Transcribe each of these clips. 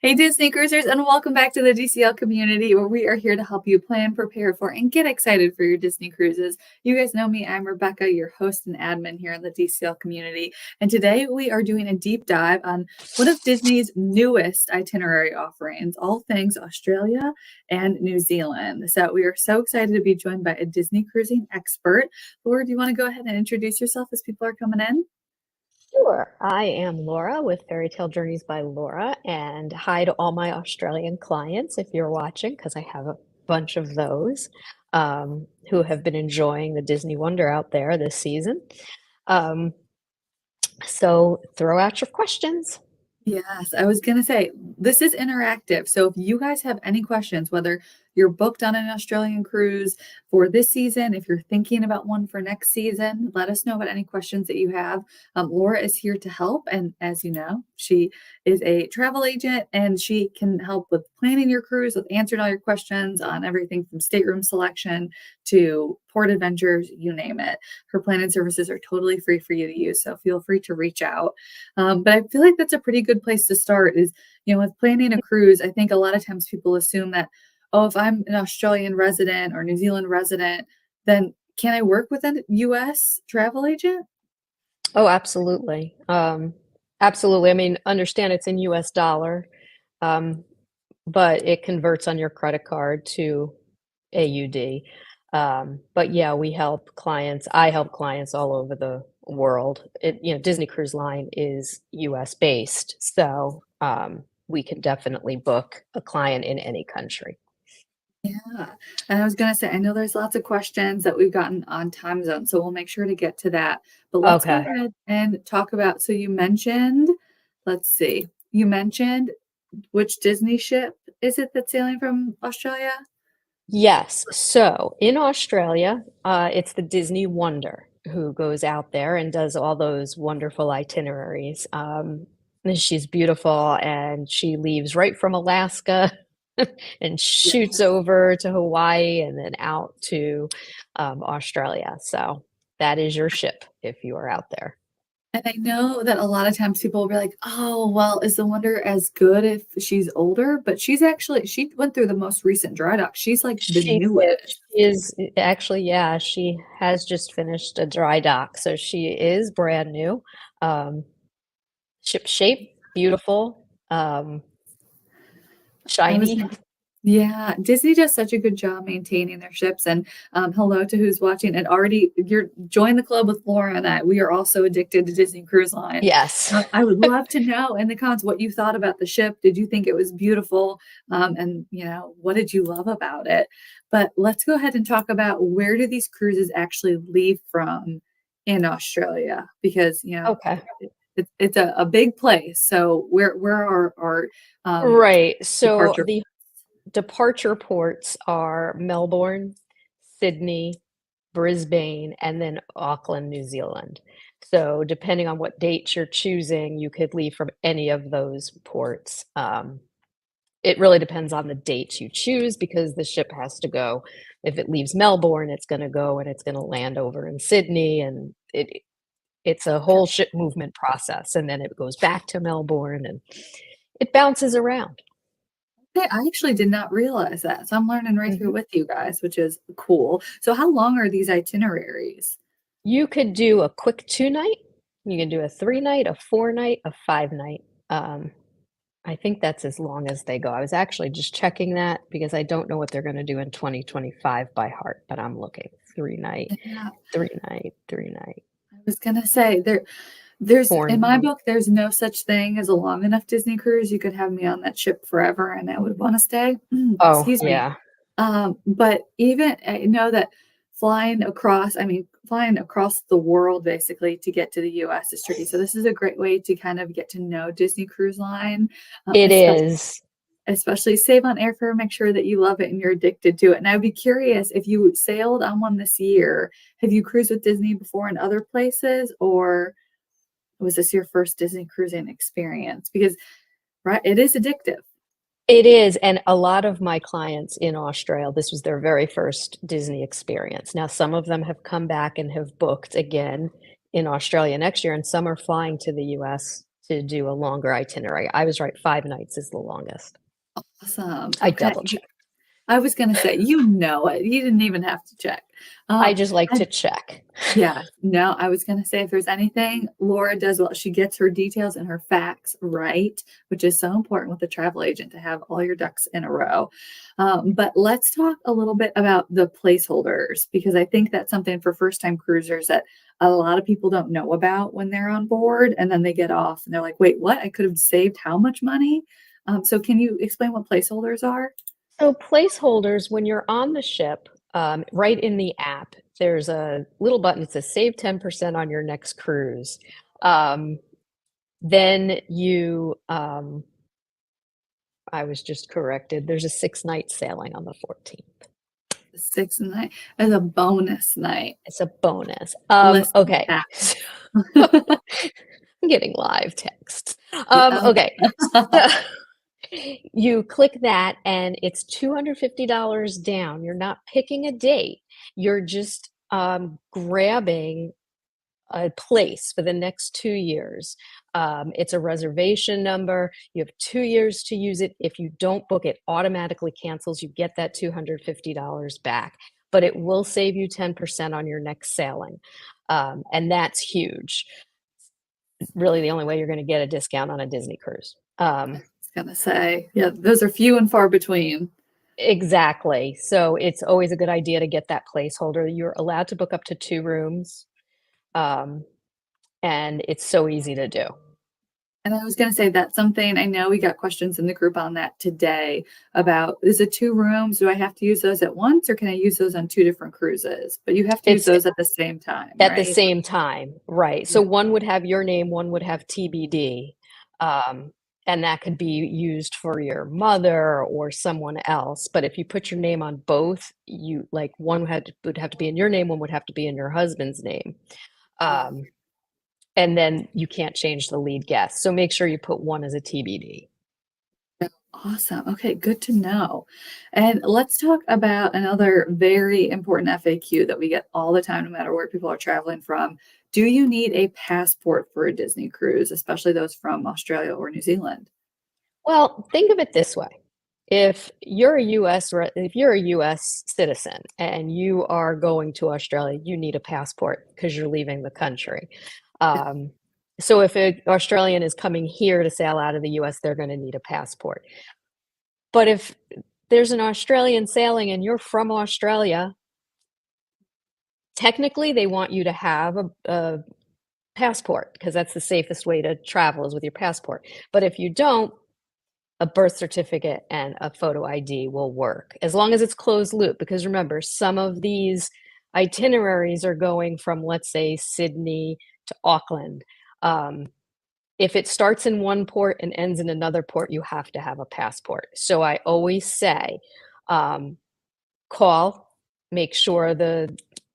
Hey Disney Cruisers, and welcome back to the DCL community where we are here to help you plan, prepare for, and get excited for your Disney cruises. You guys know me, I'm Rebecca, your host and admin here in the DCL community. And today we are doing a deep dive on one of Disney's newest itinerary offerings, all things Australia and New Zealand. So we are so excited to be joined by a Disney cruising expert. Laura, do you want to go ahead and introduce yourself as people are coming in? Sure. I am Laura with Fairy Tale Journeys by Laura, and hi to all my Australian clients if you're watching, because I have a bunch of those who have been enjoying the Disney Wonder out there this season. Um, so throw out your questions. Yes, I was going to say this is interactive. So if you guys have any questions, whether you're booked on an Australian cruise for this season, if you're thinking about one for next season, let us know about any questions that you have. Laura is here to help. And as you know, she is a travel agent and she can help with planning your cruise, with answering all your questions on everything from stateroom selection to port adventures, you name it. Her planning services are totally free for you to use. So feel free to reach out. But I feel like that's a pretty good place to start is, with planning a cruise. I think a lot of times people assume that, oh, if I'm an Australian resident or New Zealand resident, then can I work with a US travel agent? Oh, absolutely. Absolutely. I mean, understand it's in US dollar, um, but it converts on your credit card to AUD. But yeah, I help clients all over the world. Disney Cruise Line is US based, so we can definitely book a client in any country. Yeah. And I was going to say, I know there's lots of questions that we've gotten on time zone, so we'll make sure to get to that. But let's go Okay. ahead and talk about. So let's see, you mentioned which Disney ship is it that's sailing from Australia? Yes. So in Australia, it's the Disney Wonder who goes out there and does all those wonderful itineraries. And she's beautiful and she leaves right from Alaska and Yeah. shoots over to Hawaii and then out to Australia. So that is your ship if you are out there. And I know that a lot of times people will be like, "Oh, well, is the Wonder as good if she's older?" But she went through the most recent dry dock. She's like the She newest. is actually, yeah, she has just finished a dry dock, so she is brand new. Um, Ship shape, beautiful, I was shiny. Yeah, Disney does such a good job maintaining their ships. And hello to who's watching. And already, you're join the club with Laura and I. We are also addicted to Disney Cruise Line. Yes. I would love to know in the comments what you thought about the ship. Did you think it was beautiful? And what did you love about it? But let's go ahead and talk about where do these cruises actually leave from in Australia? Because Okay. it's a big place. So where are our Right. So departure? the departure ports are Melbourne, Sydney, Brisbane, and then Auckland, New Zealand. So depending on what dates you're choosing, you could leave from any of those ports. It really depends on the dates you choose because the ship has to go. If it leaves Melbourne, it's going to go and it's going to land over in Sydney, and it's a whole ship movement process, and then it goes back to Melbourne, and it bounces around. Okay, I actually did not realize that. So I'm learning right Mhm. here with you guys, which is cool. So how long are these itineraries? You could do a quick 2 night. You can do a 3 night, a 4 night, a 5 night. Um, I think that's as long as they go. I was actually just checking that because I don't know what they're going to do in 2025 by heart, but I'm looking 3 night, Yeah, 3 night, 3 night, I was gonna say there's four in my night. book, there's no such thing as a long enough Disney cruise. You could have me on that ship forever and I would want to stay. Oh, Excuse me. yeah. But even I know that flying across the world basically to get to the US is tricky. So this is a great way to kind of get to know Disney Cruise Line, It especially is. save on airfare, make sure that you love it and you're addicted to it. And I'd be curious if you sailed on one this year, have you cruised with Disney before in other places, or was this your first Disney cruising experience? Because, right, it is addictive. It is, and a lot of my clients in Australia, this was their very first Disney experience. Now, some of them have come back and have booked again in Australia next year, and some are flying to the US to do a longer itinerary. I was right, 5 nights is the longest. Awesome. I Okay. double checked. I was going to say, you know it. You didn't even have to check. I just like And to check. yeah, no, I was going to say if there's anything Laura does well, she gets her details and her facts right, which is so important with a travel agent to have all your ducks in a row. But let's talk a little bit about the placeholders because I think that's something for first time cruisers that a lot of people don't know about when they're on board and then they get off and they're like, wait, what? I could have saved how much money? So can you explain what placeholders are? So placeholders, when you're on the ship, right in the app, there's a little button that says save 10% on your next cruise. Then I was just corrected. There's a 6-night sailing on the 14th. 6 night as a bonus night. It's a bonus. Listen Okay. back. I'm getting live texts. Okay. You click that and it's $250 down. You're not picking a date. You're just grabbing a place for the next 2 years. It's a reservation number. You have 2 years to use it. If you don't book, it automatically cancels. You get that $250 back, but it will save you 10% on your next sailing. And that's huge. Really the only way you're going to get a discount on a Disney cruise. I was gonna say, yeah, those are few and far between. Exactly. So it's always a good idea to get that placeholder. You're allowed to book up to 2 rooms. And it's so easy to do. And I was gonna say that's something I know we got questions in the group on that today about is it 2 rooms? Do I have to use those at once or can I use those on 2 different cruises? But you have to use It's those at the same time, at the right? same time, right? So one would have your name, one would have TBD. And that could be used for your mother or someone else. But if you put your name on both, you like one would have to be in your name, one would have to be in your husband's name. And then you can't change the lead guest. So make sure you put one as a TBD. Awesome. Okay, good to know. And let's talk about another very important FAQ that we get all the time, no matter where people are traveling from. Do you need a passport for a Disney cruise, especially those from Australia or New Zealand? Well, think of it this way. If you're a US citizen and you are going to Australia, you need a passport because you're leaving the country. So if an Australian is coming here to sail out of the US, they're going to need a passport. But if there's an Australian sailing and you're from Australia, technically they want you to have a passport because that's the safest way to travel is with your passport. But if you don't, a birth certificate and a photo ID will work as long as it's closed loop. Because remember, some of these itineraries are going from, let's say, Sydney to Auckland. If it starts in one port and ends in another port, you have to have a passport. So I always say, call, make sure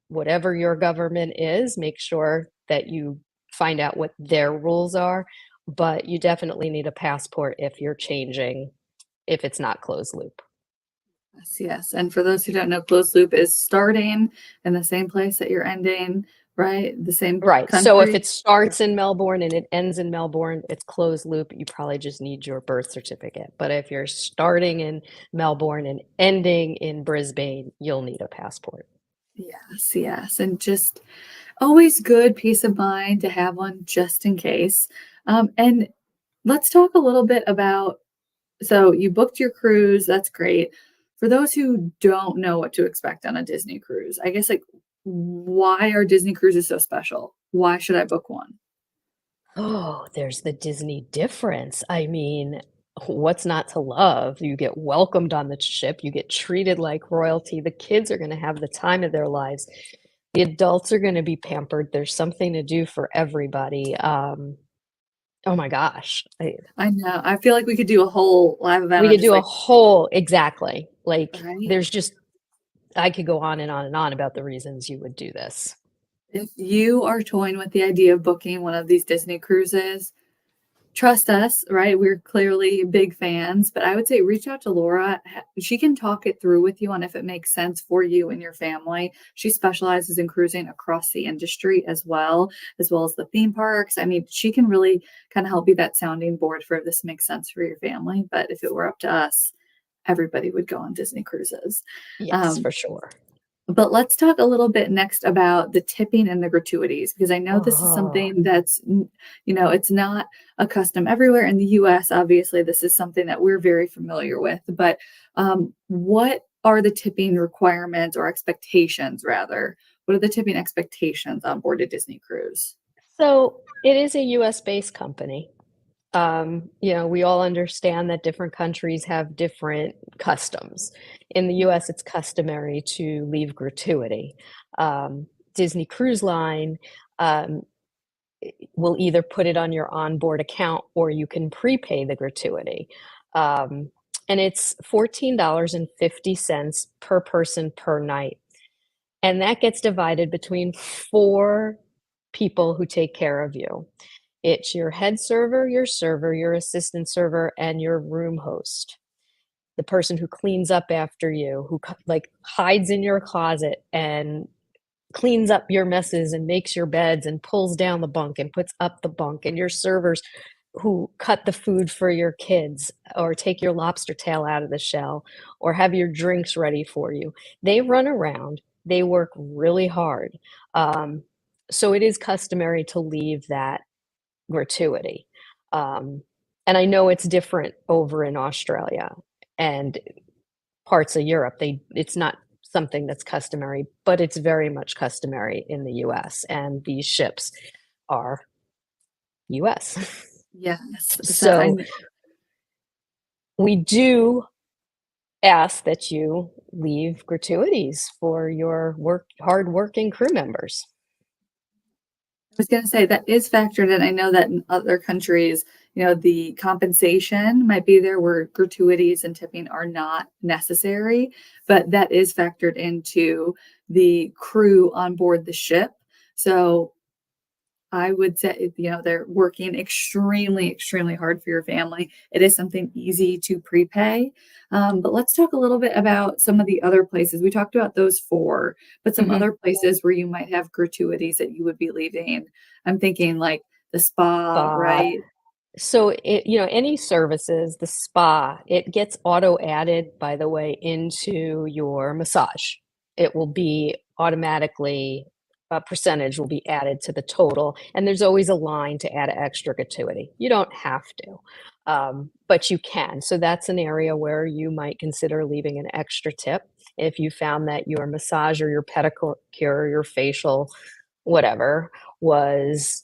whatever your government is, make sure that you find out what their rules are. But you definitely need a passport if you're changing, if it's not closed loop. Yes, yes. And for those who don't know, closed loop is starting in the same place that you're ending, right? The same Right. country. So if it starts in Melbourne and it ends in Melbourne, it's closed loop. You probably just need your birth certificate. But if you're starting in Melbourne and ending in Brisbane, you'll need a passport. Yes, yes. And just always good peace of mind to have one just in case. And let's talk a little bit about so you booked your cruise, that's great. For those who don't know what to expect on a Disney cruise, I guess like why are Disney cruises so special? Why should I book one? Oh, there's the Disney difference. I mean, what's not to love? You get welcomed on the ship, you get treated like royalty. The kids are going to have the time of their lives. The adults are going to be pampered. There's something to do for everybody. Oh my gosh. I know. I feel like we could do a whole live event We on could just do a like, whole, exactly. Like right? there's just, I could go on and on and on about the reasons you would do this. If you are toying with the idea of booking one of these Disney cruises, trust us, right? We're clearly big fans, but I would say reach out to Laura. She can talk it through with you on if it makes sense for you and your family. She specializes in cruising across the industry as well as the theme parks. I mean, she can really kind of help you that sounding board for if this makes sense for your family. But if it were up to us, everybody would go on Disney cruises. Yes, Um, for sure. but let's talk a little bit next about the tipping and the gratuities, because I know this is Oh. something that's, it's not a custom everywhere in the US. Obviously, this is something that we're very familiar with, but what are the tipping requirements or expectations, rather? What are the tipping expectations on board a Disney cruise? So it is a US based company. We all understand that different countries have different customs. In the US, it's customary to leave gratuity. Disney Cruise Line um, will either put it on your onboard account or you can prepay the gratuity. Um, and it's $14.50 per person per night. And that gets divided between four people who take care of you. It's your head server, your assistant server, and your room host. The person who cleans up after you, who like hides in your closet and cleans up your messes and makes your beds and pulls down the bunk and puts up the bunk, and your servers who cut the food for your kids or take your lobster tail out of the shell or have your drinks ready for you. They run around, they work really hard. Um, so it is customary to leave that gratuity. Um, and I know it's different over in Australia and parts of Europe. It's not something that's customary, but it's very much customary in the US, and these ships are US. Yes. So So we do ask that you leave gratuities for your hardworking crew members. was going to say that is factored in. I know that in other countries, the compensation might be there where gratuities and tipping are not necessary, but that is factored into the crew on board the ship. So I would say, they're working extremely, extremely hard for your family. It is something easy to prepay. But let's talk a little bit about some of the other places. We talked about those four, but some Mhm. other places where you might have gratuities that you would be leaving. I'm thinking like the spa, Spa. right? So any services, the spa, it gets auto added, by the way, into your massage. It will be automatically a percentage will be added to the total, and there's always a line to add extra gratuity. You don't have to, but you can. So that's an area where you might consider leaving an extra tip if you found that your massage or your pedicure, or your facial, whatever, was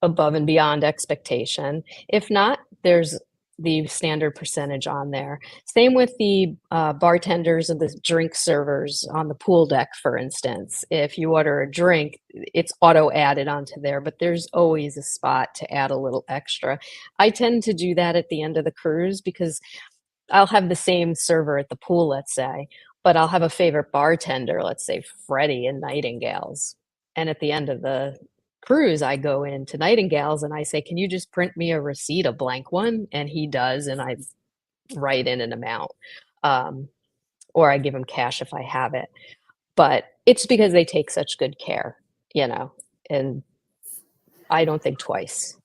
above and beyond expectation. If not, there's the standard percentage on there. Same with the bartenders and the drink servers on the pool deck, for instance. If you order a drink, it's auto added onto there, but there's always a spot to add a little extra. I tend to do that at the end of the cruise because I'll have the same server at the pool, let's say, but I'll have a favorite bartender, let's say Freddie in Nightingales. And at the end of the cruise, I go into Nightingales and I say, "Can you just print me a receipt, a blank one?" And he does, and I write in an amount. Um, or I give him cash if I have it. But it's because they take such good care, you know, and I don't think twice.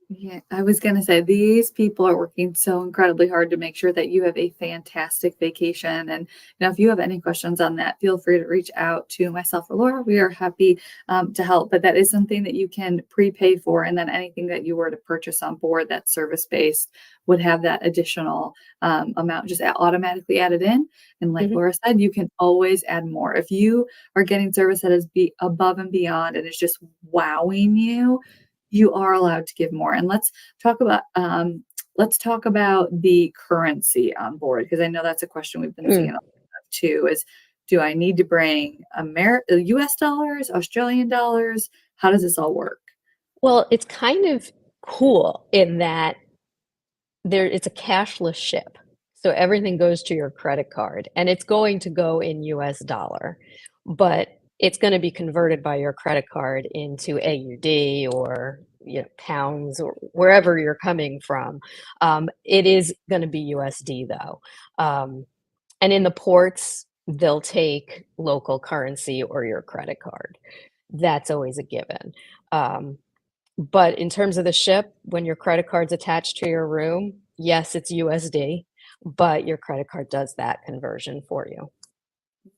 Yeah, I was going to say these people are working so incredibly hard to make sure that you have a fantastic vacation. And if you have any questions on that, feel free to reach out to myself or Laura. We are happy to help. But that is something that you can prepay for, and then anything that you were to purchase on board that service based would have that additional amount just automatically added in. And like Mhm. Laura said, you can always add more if you are getting service that is above and beyond and it's just wowing you. You are allowed to give more. And let's talk about the currency on board, because I know that's a question we've been seeing a Mm. lot of too, is do I need to bring US dollars, Australian dollars? How does this all work? Well, it's kind of cool in that it's a cashless ship. So everything goes to your credit card and it's going to go in US dollar, but it's going to be converted by your credit card into AUD or pounds or wherever you're coming from. It is going to be USD though. And in the ports, they'll take local currency or your credit card. That's always a given. But in terms of the ship, when your credit card's attached to your room, yes, it's USD, but your credit card does that conversion for you.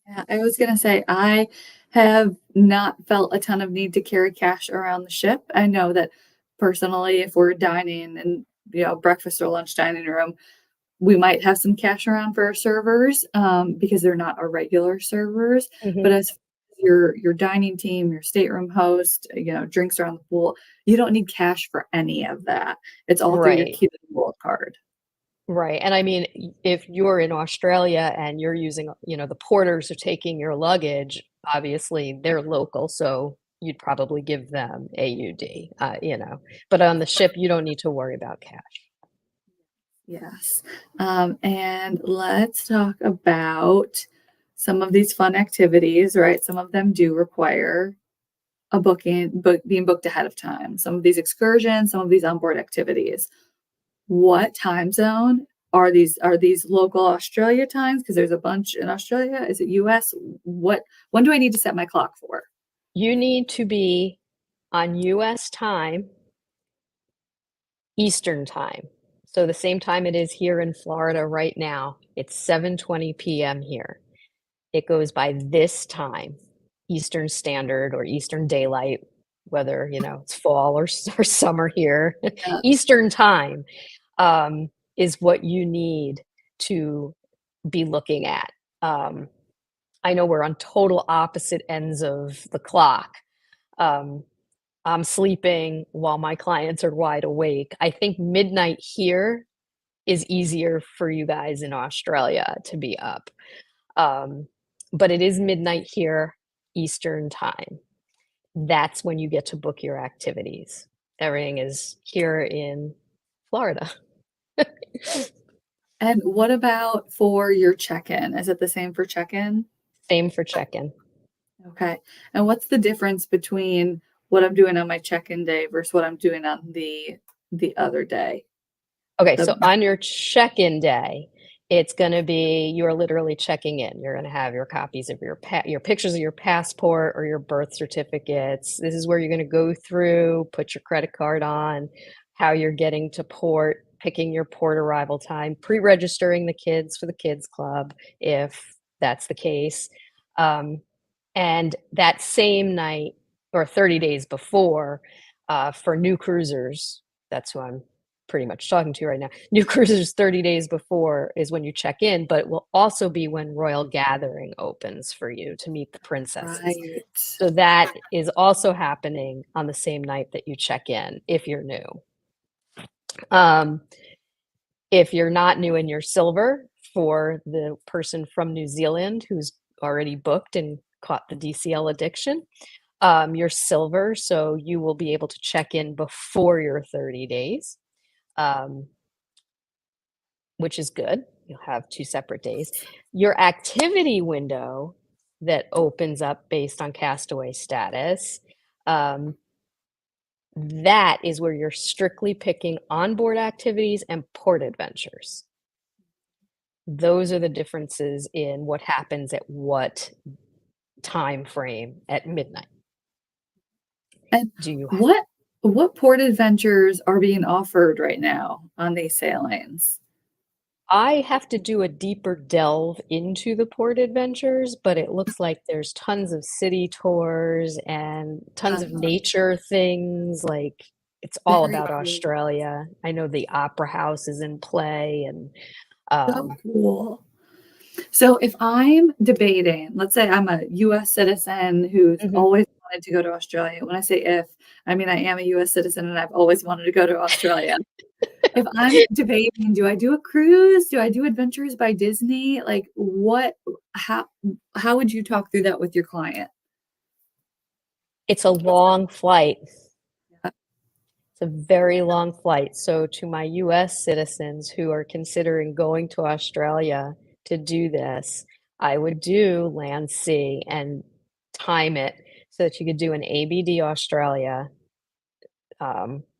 Yeah, I was gonna say I have not felt a ton of need to carry cash around the ship. I know that personally, if we're dining in, breakfast or lunch dining room, we might have some cash around for our servers, because they're not our regular servers. Mhm. But as your dining team, your stateroom host, drinks around the pool, you don't need cash for any of that. It's all through your Right. Cuban World card. Right. And I mean, if you're in Australia and you're using, the porters are taking your luggage, obviously they're local, so you'd probably give them AUD, But on the ship, you don't need to worry about cash. Yes. And let's talk about some of these fun activities, right? Some of them do require being booked ahead of time. Some of these excursions, some of these onboard activities. What time zone are these? Are these local Australia times? Because there's a bunch in Australia. Is it US? When do I need to set my clock for? You need to be on US time, Eastern time. So the same time it is here in Florida right now. It's 7:20 p.m. here. It goes by this time, Eastern Standard or Eastern Daylight, whether, it's fall or or summer here. Yeah. Eastern time, is what you need to be looking at. Um, I know we're on total opposite ends of the clock. Um, I'm sleeping while my clients are wide awake. I think midnight here is easier for you guys in Australia to be up. Um, but it is midnight here, Eastern time. That's when you get to book your activities. Everything is here in Florida. And what about for your check-in? Is it the same for check-in? Same for check-in. Okay. And what's the difference between what I'm doing on my check-in day versus what I'm doing on the other day? Okay, The so on your check-in day, it's gonna be you're literally checking in. You're gonna have your copies of your pictures of your passport or your birth certificates. This is where you're gonna go through, put your credit card on, how you're getting to port, picking your port arrival time, pre-registering the kids for the kids club, if that's the case. Um, and that same night or 30 days before, for new cruisers, that's who I'm pretty much talking to right now. New cruisers 30 days before is when you check in, but it will also be when Royal Gathering opens for you to meet the princesses. right. So that is also happening on the same night that you check in if you're new. Um, if you're not new and you're silver, for the person from New Zealand who's already booked and caught the DCL addiction, you're silver, so you will be able to check in before your 30 days. Which is good. You'll have 2 separate days. Your activity window that opens up based on castaway status, that is where you're strictly picking onboard activities and port adventures. Those are the differences in what happens at what time frame at midnight. And Do you what port adventures are being offered right now on these sailings? I have to do a deeper delve into the port adventures, but it looks like there's tons of city tours and tons of nature things. Like it's all Very about cool. Australia. I know the Opera House is in play, and So cool. So if I'm debating, let's say I'm a US citizen who's mhm. always wanted to go to Australia. When I say if, I mean I am a US citizen and I've always wanted to go to Australia. If I'm debating, do I do a cruise? Do I do Adventures by Disney? Like how would you talk through that with your client? It's a long flight. Yeah. It's a very long flight. So, to my US citizens who are considering going to Australia to do this, I would do land, sea, and time it so that you could do an ABD Australia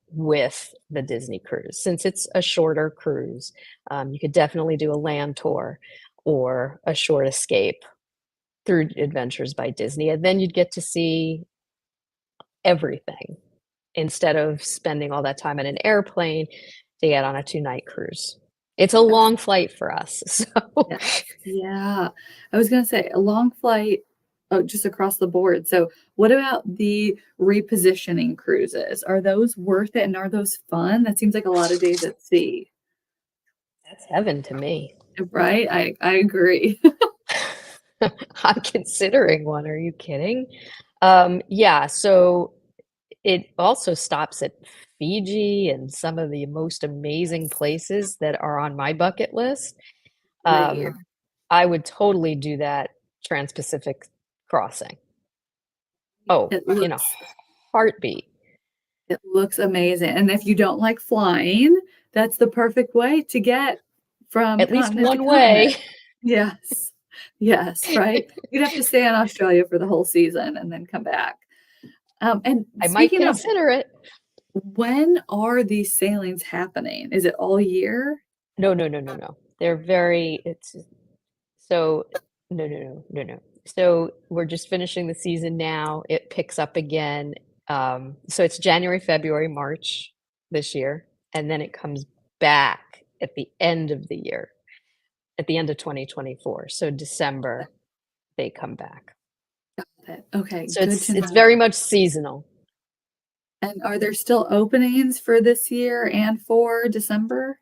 with the Disney cruise. Since it's a shorter cruise, you could definitely do a land tour or a short escape through Adventures by Disney, and then you'd get to see everything instead of spending all that time in an airplane to get on a 2-night cruise. It's a long flight for us, so Yes. Yeah. I was gonna say a long flight, oh, just across the board. So what about the repositioning cruises? Are those worth it and are those fun? That seems like a lot of days at sea, that's heaven to me. right? I agree. I'm considering one. Are you kidding? Yeah, so it also stops at Fiji and some of the most amazing places that are on my bucket list. Great. I would totally do that Trans-Pacific crossing. Oh, It in a looks heartbeat. it looks amazing. And if you don't like flying, that's the perfect way to get from At least continent to one continent. way. Yes. Yes, right? You'd have to stay in Australia for the whole season and then come back. And I might speaking of, consider it. when are these sailings happening? Is it all year? No, no, no, no, no. They're very, it's so, no, no, no, no, no. So we're just finishing the season now. It picks up again. So it's January, February, March this year, and then it comes back at the end of the year, at the end of 2024. So December, they come back. Okay, So good to it's know. very much seasonal. And are there still openings for this year and for December?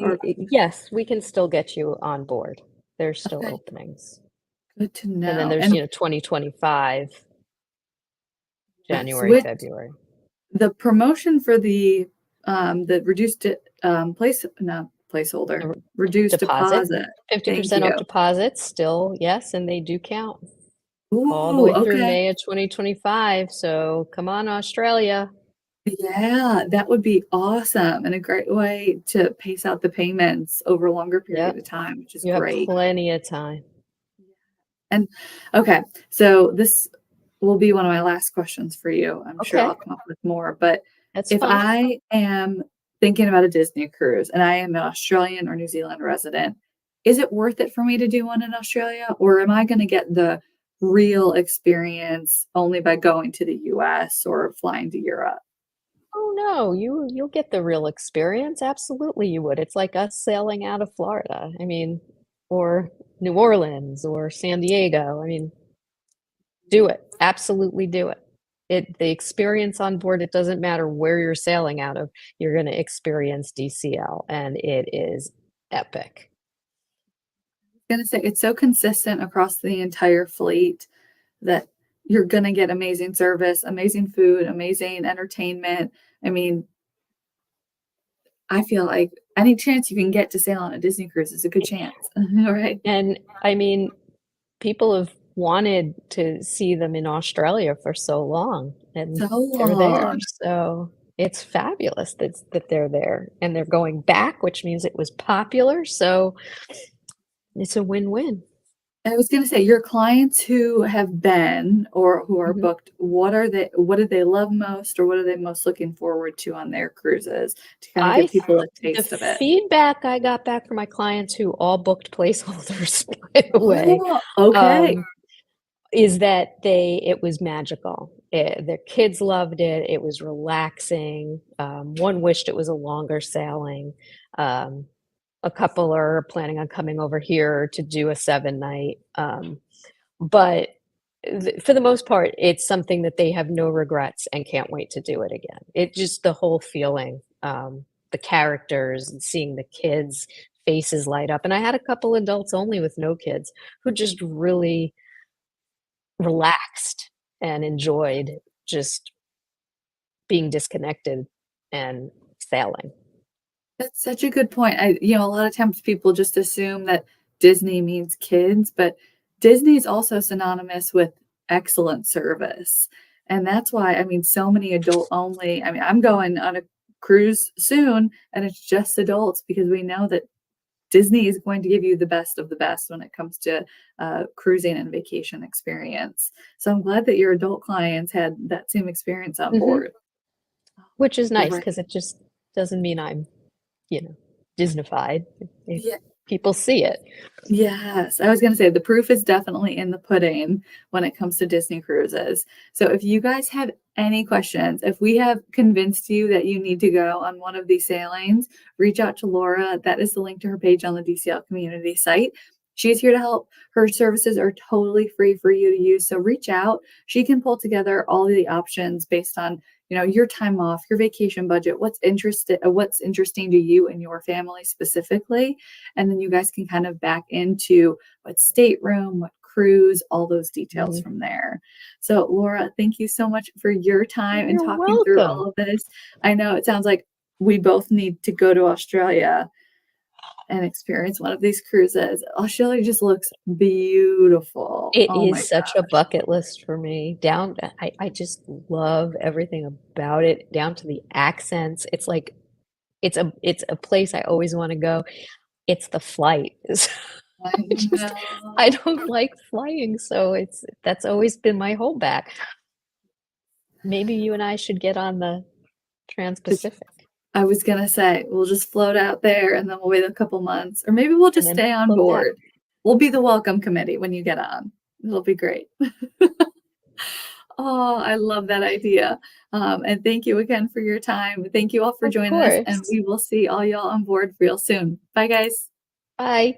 Or Yes, we can still get you on board. There's still okay, openings. good to And then know. there's, And 2025, yes, January, with February. the promotion for the reduced placeholder, The reduced deposit, deposit. Thank 50% off you. deposits still, yes, and they do count all the Ooh, way through okay. May of 2025. So come on, Australia. Yeah, that would be awesome and a great way to pace out the payments over a longer period Yep, of time, which is you have great. plenty of time. And okay, so this will be one of my last questions for you. I'm sure I'll Okay, come up with more, but that's if fine. I am thinking about a Disney cruise and I am an Australian or New Zealand resident, is it worth it for me to do one in Australia, or am I going to get the real experience only by going to the US or flying to Europe? Oh no, you'll get the real experience. Absolutely you would. It's like us sailing out of Florida. I mean, or New Orleans or San Diego. I mean, do it. Absolutely do it. The experience on board, it doesn't matter where you're sailing out of, you're going to experience DCL and it is epic. Gonna say it's so consistent across the entire fleet that you're gonna get amazing service, amazing food, amazing entertainment. I mean, I feel like any chance you can get to sail on a Disney cruise is a good chance. All right. And I mean, people have wanted to see them in Australia for so long and So they're there. long. So it's fabulous that they're there and they're going back, which means it was popular. So it's a win-win. I was gonna say, your clients who have been or who are Mhm. booked, what do they love most or what are they most looking forward to on their cruises to kind of I give th people a the taste of it? feedback I got back from my clients who all booked placeholders, by the way, Oh, okay. um, is that it was magical. Their kids loved it. It was relaxing. One wished it was a longer sailing. Um, a couple are planning on coming over here to do a 7-night. But for the most part, it's something that they have no regrets and can't wait to do it again. It just the whole feeling, the characters and seeing the kids' faces light up. And I had a couple adults only with no kids who just really relaxed and enjoyed just being disconnected and sailing. That's such a good point. A lot of times people just assume that Disney means kids, but Disney is also synonymous with excellent service. And that's why, I mean, so many adult only. I mean, I'm going on a cruise soon and it's just adults because we know that Disney is going to give you the best of the best when it comes to cruising and vacation experience. So I'm glad that your adult clients had that same experience on Mhm. board. which is nice Over. because it just doesn't mean I'm, you know, Disneyfied. If Yeah. people see it. Yes, I was gonna say the proof is definitely in the pudding when it comes to Disney cruises. So if you guys have any questions, if we have convinced you that you need to go on one of these sailings, reach out to Laura. That is the link to her page on the DCL community site. She's here to help. Her services are totally free for you to use. So reach out. She can pull together all of the options based on, your time off, your vacation budget, what's interesting to you and your family specifically. And then you guys can kind of back into what stateroom, what cruise, all those details Mhm. from there. So, Laura, thank you so much for your time and You're talking through welcome. all of this. I know it sounds like we both need to go to Australia and experience one of these cruises. Australia just looks beautiful. It Oh my is such a gosh. bucket list for me. I just love everything about it, down to the accents. It's like it's a place I always want to go. It's the flight. I I just I know. don't like flying, so that's always been my holdback. Maybe you and I should get on the Trans-Pacific I was gonna say, we'll just float out there and then we'll wait a couple months, or maybe we'll and just then stay on float back. board. We'll be the welcome committee when you get on. It'll be great. Oh, I love that idea. And thank you again for your time. Thank you all for Of joining us, and course. we will see all y'all on board real soon. Bye, guys. Bye.